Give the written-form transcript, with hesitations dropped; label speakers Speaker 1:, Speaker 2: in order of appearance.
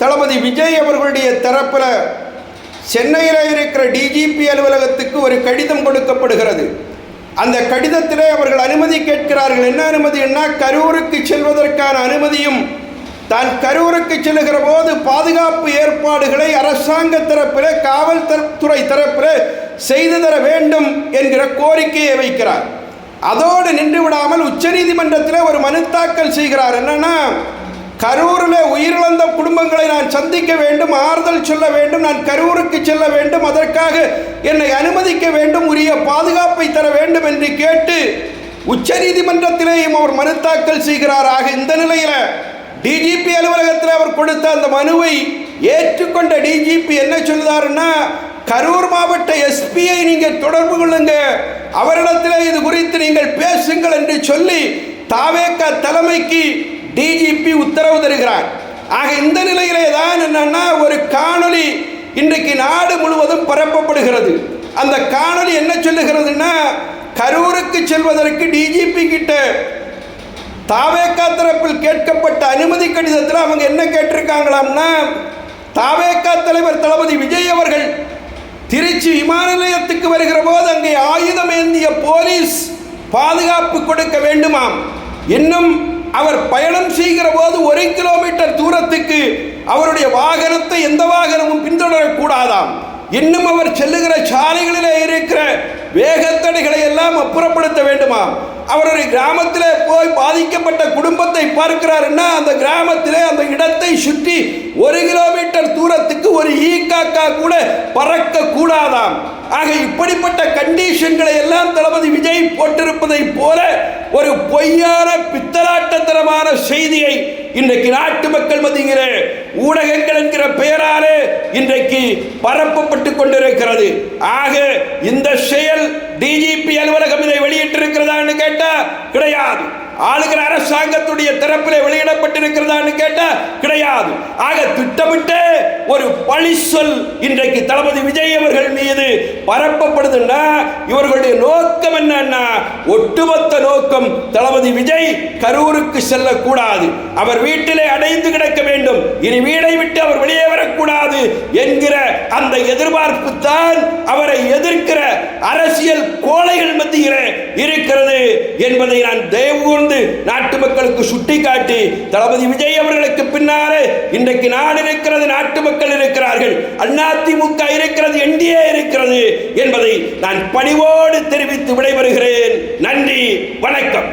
Speaker 1: தளபதி விஜய் அவர்களுடைய தரப்பில் சென்னையில் இருக்கிற டிஜிபி அலுவலகத்துக்கு ஒரு கடிதம் கொடுக்கப்படுகிறது. அந்த கடிதத்திலே அவர்கள் அனுமதி கேட்கிறார்கள். என்ன அனுமதின்னா, கரூருக்கு செல்வதற்கான அனுமதியும் தான் கரூருக்கு செல்லுகிற போது பாதுகாப்பு ஏற்பாடுகளை அரசாங்க தரப்பில் காவல்துறை தரப்பில் செய்து தர வேண்டும் என்கிற கோரிக்கையை வைக்கிறார். அதோடு நின்று விடாமல் உச்சநீதிமன்றத்தில் ஒரு மனு தாக்கல் செய்கிறார். என்னன்னா, கரூரில் உயிரிழந்த குடும்பங்களை நான் சந்திக்க வேண்டும், ஆறுதல் சொல்ல வேண்டும், நான் கரூருக்கு செல்ல வேண்டும், அதற்காக என்னை அனுமதிக்க வேண்டும், உரிய பாதுகாப்பை தர வேண்டும் என்று கேட்டு உச்சநீதிமன்றத்திலேயும் அவர் மனு தாக்கல் செய்கிறார். ஆக இந்த நிலையில் டிஜிபி அலுவலகத்தில் அவர் கொடுத்த அந்த மனுவை ஏற்றுக்கொண்ட டிஜிபி என்ன சொல்லுதாருன்னா, கரூர் மாவட்ட எஸ்பியை நீங்கள் தொடர்பு கொள்ளுங்க, அவரிடத்தில் இது குறித்து நீங்கள் பேசுங்கள் என்று சொல்லி தாவேக தலைமைக்கு டிஜிபி உத்தரவு தருகிறார். ஆக இந்த நிலையிலே தான் என்னன்னா, ஒரு காணொலி இன்றைக்கு நாடு முழுவதும் பரப்பப்படுகிறது. அந்த காணொலி என்ன சொல்லுகிறதுன்னா, கரூருக்கு செல்வதற்கு டிஜிபி கிட்ட தாவேக தரப்பில் கேட்கப்பட்ட அனுமதி கடிதத்தில் அவங்க என்ன கேட்டிருக்காங்களாம்னா, தாவேக தலைவர் தளபதி விஜய் அவர்கள் திருச்சி விமான நிலையத்துக்கு வருகிற போது அங்கே ஆயுதம் ஏந்திய போலீஸ் பாதுகாப்பு கொடுக்க வேண்டுமாம். இன்னும் அவர் பயணம் செய்கிற போது 1 கிலோமீட்டர் தூரத்துக்கு அவருடைய வாகனத்தை எந்த வாகனமும் பின்தொடரக்கூடாதாம். இன்னும் அவர் செல்லுகிற சாலைகளிலே இருக்கிற வேகத்தடைகளை எல்லாம் அப்புறப்படுத்த வேண்டுமாம். அவருடைய கிராமத்திலே போய் பாதிக்கப்பட்ட குடும்பத்தை பார்க்கிறாருன்னா, அந்த கிராமத்திலே அந்த இடத்தை சுற்றி 1 கிலோமீட்டர் தூரத்துக்கு ஒரு ஈக்காக்கா கூட பறக்க கூடாதாம். ஆக இப்படிப்பட்ட கண்டிஷன்களை எல்லாம் தளபதி விஜய் போட்டிருப்பதை போல ஒரு பொய்யான பித்தலாட்டத்தனமான செய்தியை இன்றைக்கு நாட்டு மக்கள் மத்தியிலே ஊடகங்கள் என்கிற பெயராலே இன்றைக்கு பரப்பப்பட்டு கொண்டிருக்கிறது. ஆக இந்த செயல் டிஜிபி அலுவலகம் இதை வெளியிட்டிருக்கிறதான்னு கேட்டா கிடையாது. ஆளுகிற அரசாங்கத்துடைய தரப்பிலே வெளியிடப்பட்டிருக்கிறதான்னு கேட்டா கிடையாது. ஆக திட்டமிட்டு ஒரு பழி சொல் இன்றைக்கு தளபதி விஜய் அவர்கள் மீது பரப்பப்படுதுன்னா, இவர்களுடைய நோக்கம் என்னன்னா, ஒட்டுமொத்த நோக்கம் தளபதி விஜய் கரூருக்கு செல்லக்கூடாது, அவர் வீட்டிலே அடைந்து கிடக்க வேண்டும், இனி வீடை விட்டு அவர் வெளியே வரக்கூடாது என்கிற அந்த எதிர்பார்ப்பு தான் அவரை எதிர்க்கிற அரசியல் கோழைகள் மத்தியிலே இருக்கிறது என்பதை நான் தயவு நாட்டு மக்களுக்கு சுட்டிக்காட்டி, தளபதி விஜய் அவர்களுக்கு பின்னாலே இன்றைக்கு நாடு இருக்கிறது, நாட்டு மக்கள் இருக்கிறார்கள், அதிமுக இருக்கிறது, என்டிஏ இருக்கிறது என்பதை நான் பணிவோடு தெரிவித்து விடைபெறுகிறேன். நன்றி, வணக்கம்.